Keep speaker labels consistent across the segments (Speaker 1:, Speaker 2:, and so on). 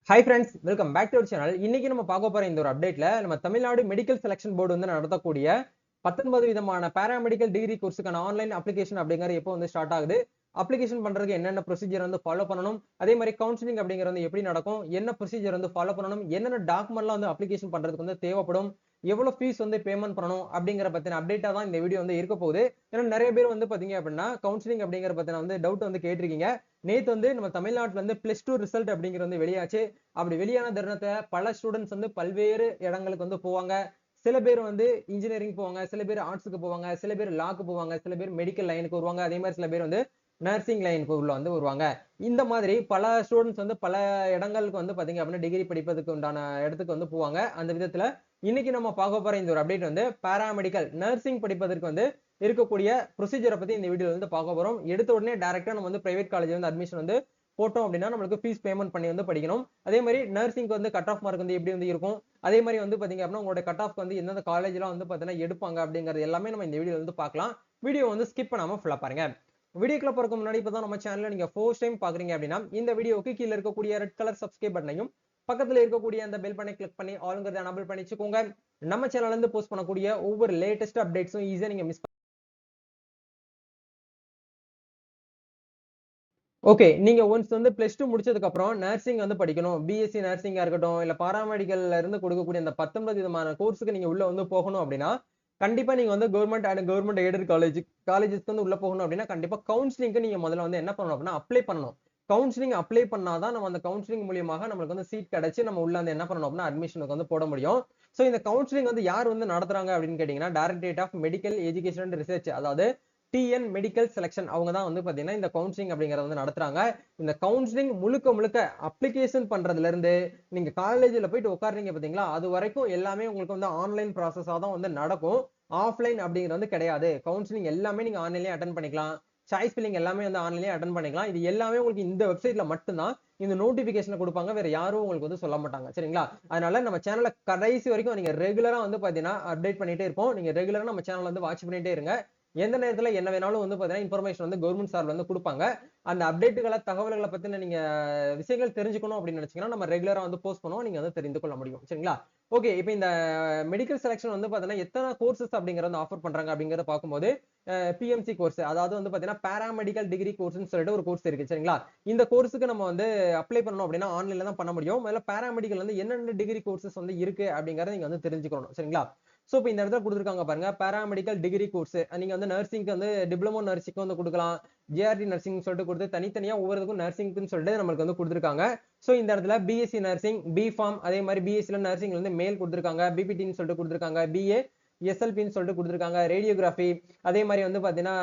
Speaker 1: Hi friends, welcome back to our channel. இன்னைக்கு நம்ம பார்க்க போற இந்த ஒரு அப்டேட்ல நம்ம தமிழ்நாடு மெடிக்கல் செலக்ஷன் போர்டு வந்து நடத்தக்கூடிய 19 விதமான பாராமெடிக்கல் டிகிரி கோர்ஸுக்கான ஆன்லைன் அப்ளிகேஷன் அப்படிங்கிறது எப்போ வந்து ஸ்டார்ட் ஆகுது, அப்ளிகேஷன் பண்றதுக்கு என்னென்ன ப்ரொசீஜர் வந்து ஃபாலோ பண்ணணும், அதே மாதிரி கவுன்சிலிங் அப்படிங்கிறது வந்து எப்படி நடக்கும், என்ன ப்ரொசீஜர் வந்து ஃபாலோ பண்ணணும், என்னென்ன டாக்குமெண்ட்லாம் வந்து அப்ளிகேஷன் பண்றதுக்கு வந்து தேவைப்படும், எவ்வளவு ஃபீஸ் வந்து பேமெண்ட் பண்ணணும் அப்படிங்கிற பத்தின அப்டேட்டா தான் இந்த வீடியோ வந்து இருக்க போகுது. ஏன்னா நிறைய பேர் வந்து பாத்தீங்க அப்படின்னா கவுன்சிலிங் அப்படிங்கிற பத்தின வந்து டவுட் வந்து கேட்டிருக்கீங்க. நேத்து வந்து நம்ம தமிழ்நாட்டுல இருந்து +2 ரிசல்ட் அப்படிங்கிறது வந்து வெளியாச்சு. அப்படி வெளியான தருணத்தை பல ஸ்டூடெண்ட்ஸ் வந்து பல்வேறு இடங்களுக்கு வந்து போவாங்க. சில பேர் வந்து இன்ஜினியரிங் போவாங்க, சில பேர் ஆர்ட்ஸுக்கு போவாங்க, சில பேர் லாக்கு போவாங்க, சில பேர் மெடிக்கல் லைனுக்கு வருவாங்க, அதே மாதிரி சில பேர் வந்து நர்சிங் லைனுக்கு உள்ள வந்து வருவாங்க. இந்த மாதிரி பல ஸ்டூடெண்ட்ஸ் வந்து பல இடங்களுக்கு வந்து பாத்தீங்க அப்படின்னா டிகிரி படிப்பதற்கு உண்டான இடத்துக்கு வந்து போவாங்க. அந்த விதத்துல இன்னைக்கு நம்ம பார்க்க போற இந்த ஒரு அப்டேட் வந்து பாராமெடிக்கல் நர்சிங் படிப்பதற்கு வந்து இருக்கக்கூடிய ப்ரொசீஜரை பத்தி இந்த வீடியோல வந்து பார்க்க போறோம். எடுத்த உடனே டைரக்டா நம்ம வந்து பிரைவேட் காலேஜ் வந்து அட்மிஷன் வந்து போட்டோம் அப்படின்னா நம்மளுக்கு ஃபீஸ் பேமெண்ட் பண்ணி வந்து படிக்கணும். அதே மாதிரி நர்சிங்க்கு வந்து கட் ஆஃப் மார்க் வந்து எப்படி வந்து இருக்கும், அதே மாதிரி வந்து பாத்தீங்க அப்படின்னா உங்களோட கட் ஆஃப் வந்து எந்தெந்த காலேஜ்லாம் வந்து பாத்தீங்கன்னா எடுப்பாங்க அப்படிங்கிறது எல்லாமே நம்ம இந்த வீடியோ வந்து பார்க்கலாம். வீடியோ வந்து ஸ்கிப் பண்ணாம ஃபுல்லா பாருங்க. வீடியோக்குள்ள போறதுக்கு முன்னாடி இப்பதான் நம்ம சேனல்ல நீங்க ஃபர்ஸ்ட் டைம் பாக்குறீங்க அப்படின்னா இந்த வீடியோக்கு கீழ இருக்கக்கூடிய ரெட் கலர் சப்ஸ்கிரைப் பட்டனையும் பக்கத்துல இருக்கக்கூடிய அந்த பெல் பட்டனை கிளிக் பண்ணி ஆல்ங்கிறத எனேபிள் பண்ணி வச்சுக்கோங்க. நம்ம சேனல்ல இருந்து போஸ்ட் பண்ணக்கூடிய ஒவ்வொரு லேட்டஸ்ட் அப்டேட்ஸும் ஈஸியா நீங்க மிஸ் ஓகே. நீங்க ஒன்ஸ் வந்து +2 முடிச்சதுக்கு அப்புறம் நர்சிங் வந்து படிக்கணும். பிஎஸ்சி நர்சிங்கா இருக்கட்டும், இல்ல பாராமெடிக்கல்ல இருந்து கொடுக்கக்கூடிய அந்த 19 விதமான கோர்ஸ்க்கு நீங்க உள்ள வந்து போகணும் அப்படின்னா, கண்டிப்பா நீங்க வந்து கவர்ன்மெண்ட் அண்ட் கவர்ன்மெண்ட் எய்டட் காலேஜஸ்க்கு வந்து உள்ள போகணும் அப்படின்னா, கண்டிப்பா கவுன்சிலிங்க்கு நீங்க முதல்ல வந்து என்ன பண்ணணும் அப்படின்னா, அப்ளை பண்ணணும். கவுன்சிலிங் அப்ளை பண்ணா தான் நம்ம அந்த கவுன்சிலிங் மூலியமாக நம்மளுக்கு வந்து சீட் கிடைச்சு, நம்ம உள்ள வந்து என்ன பண்ணணும் அப்படின்னா, அட்மிஷனுக்கு வந்து போட முடியும். சோ இந்த கவுன்சிலிங் வந்து யார் வந்து நடத்துறாங்க அப்படின்னு கேட்டீங்கன்னா, directorate of medical education and research, அதாவது டிஎன் மெடிக்கல் செலக்ஷன் அவங்க தான் வந்து பாத்தீங்கன்னா இந்த கவுன்சிலிங் அப்படிங்கறத வந்து நடத்துறாங்க. இந்த கவுன்சிலிங் முழுக்க முழுக்க அப்ளிகேஷன் பண்றதுல இருந்து நீங்க காலேஜ்ல போயிட்டு உட்கார்றீங்க பாத்தீங்களா, அது வரைக்கும் எல்லாமே உங்களுக்கு வந்து ஆன்லைன் ப்ராசஸா தான் வந்து நடக்கும். ஆஃப்லைன் அப்படிங்கிறது வந்து கிடையாது. கவுன்சிலிங் எல்லாமே நீங்க ஆன்லைன்லயே அட்டெண்ட் பண்ணிக்கலாம். சாய்ஸ் ஃபில்லிங் எல்லாமே வந்து ஆன்லைன்லயே அட்டெண்ட் பண்ணிக்கலாம். இது எல்லாமே உங்களுக்கு இந்த வெப்சைட்ல மட்டும் தான் இந்த நோட்டிபிகேஷன் கொடுப்பாங்க. வேற யாரும் உங்களுக்கு வந்து சொல்ல மாட்டாங்க. சரிங்களா? அதனால நம்ம சேனல்ல கடைசி வரைக்கும் நீங்க ரெகுலரா வந்து பாத்தீங்கன்னா அப்டேட் பண்ணிட்டே இருப்போம். நீங்க ரெகுலரா நம்ம சேனல் வந்து வாட்ச் பண்ணிட்டே இருங்க. எந்த நேரத்துல என்ன வேணாலும் வந்து பாத்தீங்கன்னா இன்ஃபர்மேஷன் வந்து கவர்மெண்ட் சார்ல வந்து கொடுப்பாங்க. அந்த அப்டேட்டுகளை தகவல்களை பத்தின நீங்க விஷயங்கள் தெரிஞ்சுக்கணும் அப்படின்னு நினைச்சீங்கன்னா நம்ம ரெகுலரா வந்து போஸ்ட் பண்ணுவோம். நீங்க வந்து தெரிந்து கொள்ள முடியும். சரிங்களா? ஓகே. இப்போ இந்த மெடிக்கல் செலக்ஷன் வந்து பாத்தீங்கன்னா எத்தனை கோர்சஸ் அப்படிங்கறத ஆஃபர் பண்றாங்க அப்படிங்கறத பார்க்கும்போது பிஎம்சி கோர்ஸ், அதாவது வந்து பாத்தீங்கன்னா பாராமெடிக்கல் டிகிரி கோர்ஸ்னு சொல்லிட்டு ஒரு கோர்ஸ் இருக்கு. சரிங்களா? இந்த கோர்ஸுக்கு நம்ம வந்து அப்ளை பண்ணணும் அப்படின்னா ஆன்லைன்ல தான் பண்ண முடியும். முதல்ல பாராமெடிக்கல் வந்து என்னென்ன டிகிரி கோர்சஸ் வந்து இருக்கு அப்படிங்கறத நீங்க வந்து தெரிஞ்சுக்கணும். சரிங்களா? சோ இப்ப இந்த இடத்துல கொடுத்திருக்காங்க பாருங்க, பாராமெடிக்கல் டிகிரி கோர்ஸ். நீங்க வந்து நர்சிங்க்கு வந்து டிப்ளமோ நர்சிங்க்கு வந்து கொடுக்கலாம். ஜேஆர்டி நர்சிங் சொல்லிட்டு கொடுத்து தனித்தனியா ஒவ்வொருக்கும் நர்சிங்க்குன்னு சொல்லிட்டு நம்மளுக்கு வந்து கொடுத்திருக்காங்க. சோ இந்த இடத்துல பிஎஸ்சி நர்சிங், பி ஃபார்ம், அதே மாதிரி பிஎஸ்சில நர்சிங்ல வந்து மேல் கொடுத்திருக்காங்க, பிபிடின்னு சொல்லிட்டு கொடுத்திருக்காங்க, பிஏ எஸ்எல்பின்னு சொல்லிட்டு கொடுத்திருக்காங்க, ரேடியோகிராஃபி, அதே மாதிரி வந்து பாத்தீங்கன்னா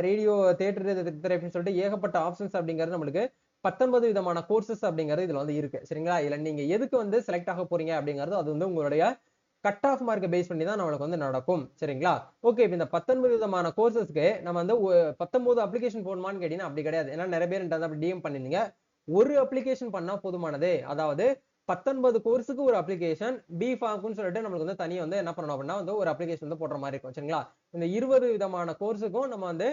Speaker 1: ரேடியோ தியேட்டர் தெரபின்னு சொல்லிட்டு ஏகப்பட்ட ஆப்ஷன்ஸ் அப்படிங்கிறது நம்மளுக்கு 19 விதமான கோர்சஸ் அப்படிங்கிறது இதுல வந்து இருக்கு. சரிங்களா? இதுல நீங்க எதுக்கு வந்து செலக்ட் ஆக போறீங்க அப்படிங்கிறது அது வந்து உங்களுடைய கட் ஆஃப் மார்க் பேஸ் பண்ணி தான் நம்மளுக்கு வந்து நடக்கும். சரிங்களா? ஓகே. இப்ப இந்த 19 விதமான கோர்சஸ்க்கு நம்ம வந்து 19 அப்ளிகேஷன் போடணுமான்னு கேட்டீங்கன்னா அப்படி கிடையாது. ஏன்னா நிறைய பேர் அப்படி டிஎம் பண்ணிருந்தீங்க. ஒரு அப்ளிகேஷன் பண்ணா போதுமானது. அதாவது 19 கோர்ஸுக்கு ஒரு அப்ளிகேஷன், பி ஃபார்ம்க்குன்னு சொல்லிட்டு நம்மளுக்கு வந்து தனியா வந்து என்ன பண்ணணும் அப்படின்னா வந்து ஒரு அப்ளிகேஷன் வந்து போடுற மாதிரி இருக்கும். சரிங்களா? இந்த 20 விதமான கோர்ஸுக்கும் நம்ம வந்து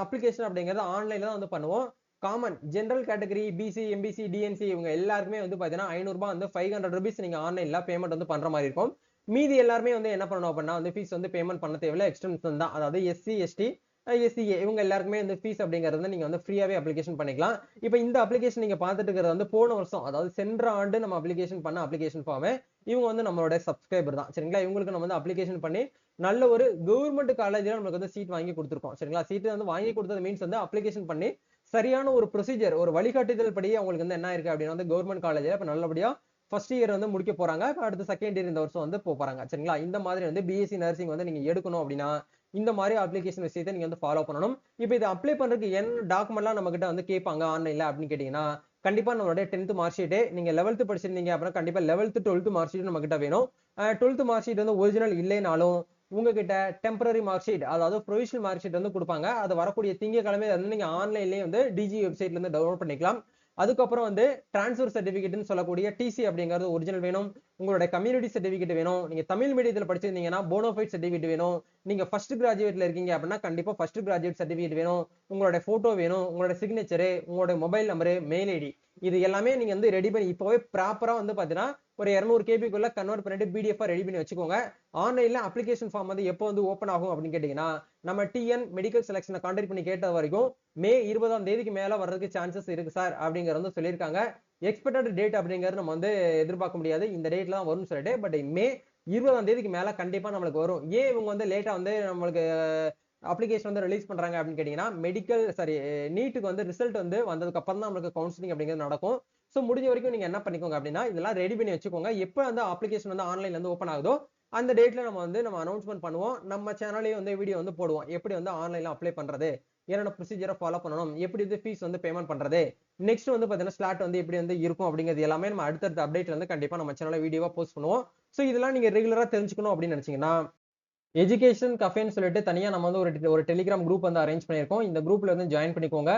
Speaker 1: அப்ளிகேஷன் அப்படிங்கறது ஆன்லைன்ல தான் வந்து பண்ணுவோம். Common general category, BC, MBC, DNC இவங்க எல்லாருக்குமே வந்து பாத்தீங்கன்னா ₹500 வந்து ₹500 நீங்க ஆன்லைன்ல பேமெண்ட் வந்து பண்ற மாதிரி இருக்கும். மீதி எல்லாருமே வந்து என்ன பண்ணணும் அப்படின்னா வந்து ஃபீஸ் வந்து பேமெண்ட் பண்ண தேவையில்ல. எக்ஸ்டென்ஷன் தான். அதாவது எஸ்சி, எஸ்டி, எஸ்சிஏ இவங்க எல்லாருக்குமே வந்து ஃபீஸ் அப்படிங்கிறது வந்து நீங்க வந்து ஃப்ரீயாவே அப்ளிகேஷன் பண்ணிக்கலாம். இப்போ இந்த அப்ளிகேஷன் நீங்க பார்த்துட்டு இருக்கிறது வந்து போன வருஷம், அதாவது சென்ற ஆண்டு நம்ம அப்ளிகேஷன் பண்ண அப்ளிகேஷன் ஃபார்ம். இவங்க வந்து நம்மளோட சப்ஸ்கிரைபர் தான். சரிங்களா? இவங்களுக்கு நம்ம வந்து அப்ளிகேஷன் பண்ணி நல்ல ஒரு கவர்மெண்ட் காலேஜ்ல நமக்கு வந்து சீட் வாங்கி கொடுத்துருக்கோம். சரிங்களா? சீட் வந்து வாங்கி கொடுத்தது மீன்ஸ் வந்து அப்ளிகேஷன் பண்ணி சரியான ஒரு ப்ரொசீஜர், ஒரு வழிகாட்டுதல் படி அவங்களுக்கு வந்து என்ன இருக்கு அப்படின்னா வந்து கவர்மெண்ட் காலேஜ்ல இப்ப நல்லபடியா ஃபர்ஸ்ட் இயர் வந்து முடிக்க போறாங்க. அடுத்து செகண்ட் இயர் இந்த வருஷம் வந்து போறாங்க. சரிங்களா? இந்த மாதிரி வந்து பிஎஸ்சி நர்சிங் வந்து நீங்க எடுக்கணும் அப்படின்னா இந்த மாதிரி அப்ளிகேஷன் விஷயத்தை நீங்க வந்து ஃபாலோ பண்ணணும். இப்போ இது அப்ளை பண்றதுக்கு என்ன டாக்குமெண்ட்லாம் நம்ம கிட்ட வந்து கேட்பாங்க ஆன்லைன்ல அப்படின்னு கேட்டீங்கன்னா, கண்டிப்பா நம்மளுடைய 10th மார்க் ஷீட், நீங்க 11th படிச்சிருந்தீங்க அப்படின்னா கண்டிப்பா 11th 12th மார்க் ஷீட் நம்ம கிட்ட வேணும். 12th மார்க் ஷீட் வந்து ஒரிஜினல் இல்லைனாலும் உங்ககிட்ட டெம்பரரி மார்க் ஷீட், அதாவது ப்ரொவிஷனல் மார்க் ஷீட் வந்து கொடுப்பாங்க. அது வரக்கூடிய திங்கட்கிழமை வந்து நீங்க ஆன்லைன்லயே வந்து டிஜி வெப்சைட்ல இருந்து டவுன்லோட் பண்ணிக்கலாம். அதுக்கப்புறம் வந்து டிரான்ஸ்ஃபர் சர்டிபிகேட்னு சொல்லக்கூடிய டிசி அப்படிங்கிறது ஒரிஜினல் வேணும். உங்களுடைய கம்யூனிட்டி சர்டிபிகேட் வேணும். நீங்க தமிழ் மீடியத்துல படிச்சிருந்தீங்கன்னா போனோஃபைட் சர்டிபிகேட் வேணும். நீங்க ஃபர்ஸ்ட் கிராஜுவேட்ல இருக்கீங்க அப்படின்னா கண்டிப்பா ஃபர்ஸ்ட் கிராஜுவேட் சர்டிபிகேட் வேணும். உங்களோட போட்டோ வேணும். உங்களோட சிக்னேச்சர், உங்களோட மொபைல் நம்பர், மெயில் ஐடி இது எல்லாமே நீங்க வந்து ரெடி பண்ணி இப்பவே ப்ராப்பரா வந்து பாத்தீங்கன்னா ஒரு 200 கேபிக்குள்ள கன்வெர்ட் பண்ணிட்டு பிடிஎஃப் ரெடி பண்ணி வச்சுக்கோங்க. ஆன்லைன்ல அப்ளிகேஷன் ஃபார்ம் வந்து எப்போ வந்து ஓபன் ஆகும் அப்படின்னு கேட்டீங்கன்னா நம்ம டிஎன் மெடிக்கல் செலக்ஷனை கான்டாக்ட் பண்ணி கேட்ட வரைக்கும் மே 20ஆம் தேதிக்கு மேல வர்றதுக்கு சான்சஸ் இருக்கு சார் அப்படிங்கறது வந்து சொல்லியிருக்காங்க. எக்ஸ்பெக்டட் டேட் அப்படிங்கறது நம்ம வந்து எதிர்பார்க்க முடியாது. இந்த டேட்ல தான் வரும்னு சொல்லிட்டு பட் மே 20ஆம் தேதிக்கு மேல கண்டிப்பா நம்மளுக்கு வரும். ஏன் இவங்க வந்து லேட்டா வந்து நம்மளுக்கு அப்ளிகேஷன் வந்து ரிலீஸ் பண்றாங்க அப்படின்னு கேட்டீங்கன்னா மெடிக்கல் சாரி நீட்டுக்கு வந்து ரிசல்ட் வந்து வந்ததுக்கு அப்புறம் தான் நமக்கு கவுன்சிலிங் அப்படிங்கிறது நடக்கும். சோ முடிஞ்ச வரைக்கும் நீங்க என்ன பண்ணிக்கோங்க அப்படின்னா இதெல்லாம் ரெடி பண்ணி வச்சுக்கோங்க. எப்ப வந்து அப்ளிகேஷன் வந்து ஆன்லைன்ல இருந்து ஓபன் ஆகுதோ அந்த டேட்ல நம்ம அனௌன்ஸ்மெண்ட் பண்ணுவோம். நம்ம சேனல்லயே வந்து வீடியோ வந்து போடுவோம். எப்படி வந்து ஆன்லைன்ல அப்ளை பண்றது, என்னென்ன ப்ரொசீஜரை ஃபாலோ பண்ணணும், எப்படி வந்து ஃபீஸ் வந்து பேமெண்ட் பண்றது, நெக்ஸ்ட் வந்து பாத்தீங்கன்னா ஸ்லாட் வந்து எப்படி வந்து இருக்கும் அப்படிங்கிறது எல்லாமே நம்ம அடுத்தடுத்த அப்டேட்ல வந்து கண்டிப்பா நம்ம சேனல்ல வீடியோவா போஸ்ட் பண்ணுவோம். சோ இதெல்லாம் நீங்க ரெகுலரா தெரிஞ்சுக்கணும் அப்படின்னு நினைச்சீங்கன்னா எஜுகேஷன் கஃபேன்னு சொல்லிட்டு தனியா நம்ம வந்து ஒரு டெலிகிராம் குரூப் வந்து அரேஞ்ச் பண்ணியிருக்கோம். இந்த குரூப்ல வந்து ஜாயின் பண்ணிக்கோங்க.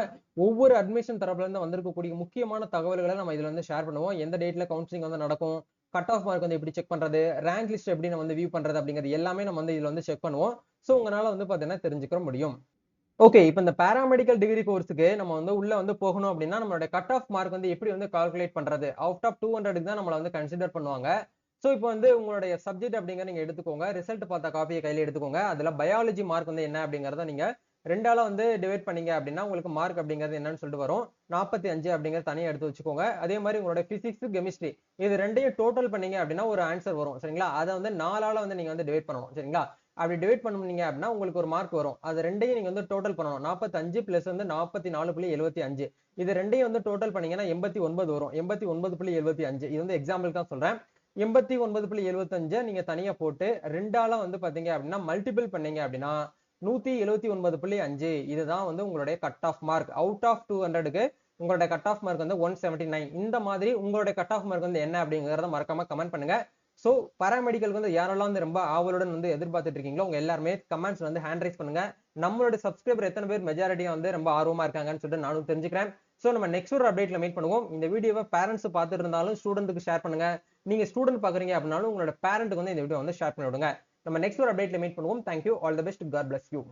Speaker 1: ஒவ்வொரு அட்மிஷன் தரப்புல இருந்து வந்திருக்கக்கூடிய முக்கியமான தகவல்களை நம்ம இதுல வந்து ஷேர் பண்ணுவோம். எந்த டேட்ல கவுன்சிலிங் வந்து நடக்கும், கட் ஆஃப் மார்க் வந்து எப்படி செக் பண்றது, ரேங்க் லிஸ்ட் எப்படி நம்ம வந்து வியூ பண்றது அப்படிங்கிறது எல்லாமே நம்ம வந்து இதுல வந்து செக் பண்ணுவோம். சோ உங்களால வந்து பாத்தீங்கன்னா தெரிஞ்சுக்க முடியும். ஓகே. இப்ப இந்த பாராமெடிக்கல் டிகிரி கோர்ஸ்க்கு நம்ம வந்து உள்ள வந்து போகணும் அப்படின்னா, நம்மளோட கட் ஆஃப் மார்க் வந்து எப்படி வந்து கால்குலேட் பண்றது? அவுட் ஆஃப் 200க்கு தான் நம்மள வந்து கன்சிடர் பண்ணுவாங்க. சோ, இப்ப வந்து உங்களுடைய சப்ஜெக்ட் அப்படிங்கிறத நீங்க எடுத்துக்கோங்க. ரிசல்ட் பார்த்த காப்பிய கையில எடுத்துக்கோங்க. அதுல பயாலஜி மார்க் வந்து என்ன அப்படிங்கிறத நீங்க 2ஆல வந்து டிவைட் பண்ணீங்க அப்படின்னா, உங்களுக்கு மார்க் அப்படிங்கிறது என்னன்னு சொல்லிட்டு வரும். 45 அப்படிங்கிறது தனியா எடுத்து வச்சுக்கோங்க. அதே மாரி உங்களோட பிசிக்ஸ், கெமிஸ்ட்ரி இது 2யும் டோட்டல் பண்ணீங்க அப்படின்னா ஒரு ஆன்சர் வரும். சரிங்களா? அத வந்து 4ஆல வந்து நீங்க வந்து டிவைட் பண்ணணும். சரிங்களா? அப்படி டிவைட் பண்ணீங்க அப்படின்னா உங்களுக்கு ஒரு மார்க் வரும். அது 2யும் நீங்க வந்து டோட்டல் பண்ணணும். 45 பிளஸ் வந்து 44.75 இது 2யும் வந்து டோட்டல் பண்ணீங்கன்னா 89 வரும். 89.75 இது வந்து எக்ஸாம்பிளுக்கு தான் சொல்றேன். 89.75 நீங்க தனியா போட்டு 2ஆல வந்து பாத்தீங்க அப்படின்னா மல்டிபிள் பண்ணீங்க அப்படின்னா 179.5 இதுதான் வந்து உங்களுடைய cut off mark. Out of 200க்கு உங்களுடைய கட் ஆஃப் மார்க் வந்து 179. இந்த மாதிரி உங்களுடைய கட் ஆஃப் மார்க் வந்து என்ன அப்படிங்கறத மறக்காம கமெண்ட் பண்ணுங்க. சோ பாராமெடிக்கலுக்கு வந்து யாரெல்லாம் வந்து ரொம்ப ஆவலுடன் வந்து எதிர்பார்த்துட்டு இருக்கீங்களோ உங்க எல்லாருமே கமெண்ட்ஸ் வந்து ஹேண்ட் ரைஸ் பண்ணுங்க. நம்மளோட சப்ஸ்கிரைபர் எத்தனை பேர் மெஜாரிட்டியா வந்து ரொம்ப ஆர்வமா இருக்காங்கன்னு சொல்லிட்டு நானும் தெரிஞ்சுக்கிறேன். சோ நம்ம நெக்ஸ்ட் ஒரு அப்டேட்ல மீட் பண்ணுவோம். இந்த வீடியோவை பேரண்ட்ஸ் பார்த்துட்டு இருந்தாலும் ஸ்டூடெண்ட்டுக்கு ஷேர் பண்ணுங்க. நீங்க ஸ்டூடெண்ட் பாக்குறீங்க அப்படின்னாலும் உங்களோட பேரண்ட்டுக்கு வந்து இந்த வீடியோ வந்து ஷேர் பண்ணி விடுங்க. நம்ம நெக்ஸ்ட் ஒரு அப்டேட்ல மீட் பண்ணுவோம். Thank you. All the best. God bless you.